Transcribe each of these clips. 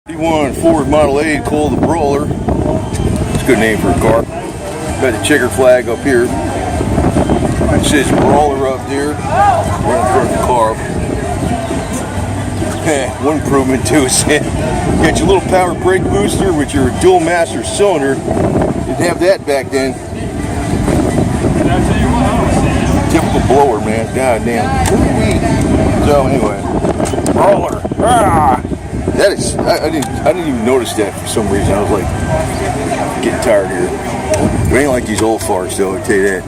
51 Ford Model 8 called the Brawler. It's a good name for a car. Got the checker flag up here. It says Brawler up there. Right in front of the car. One improvement too is you got your little power brake booster with your dual master cylinder. Didn't have that back then. Typical blower, man. God damn. So anyway, Brawler. Ah! That is, I didn't even notice that for some reason. I was like getting tired here. But ain't like these old farts though, I'll tell you that.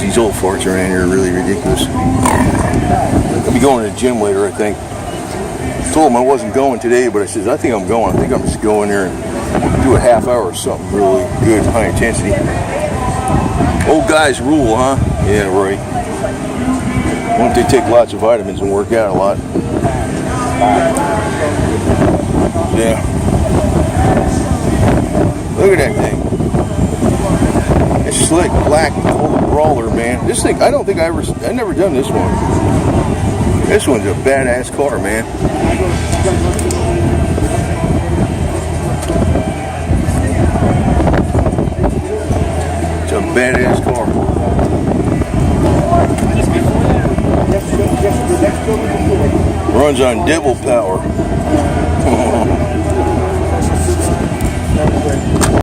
These old farts around here are really ridiculous. I'll be going to the gym later, I think. I told him I wasn't going today, but I said, I think I'm going. I think I'm just going there and do a half hour or something really good, high intensity. Old guys rule, huh? Yeah, right. Why don't they take lots of vitamins and work out a lot? Yeah. Look at that thing. It's slick, black, old Brawler, man. This thing, I don't think I never done this one. This one's a badass car, man. It's a badass car. Runs on devil power.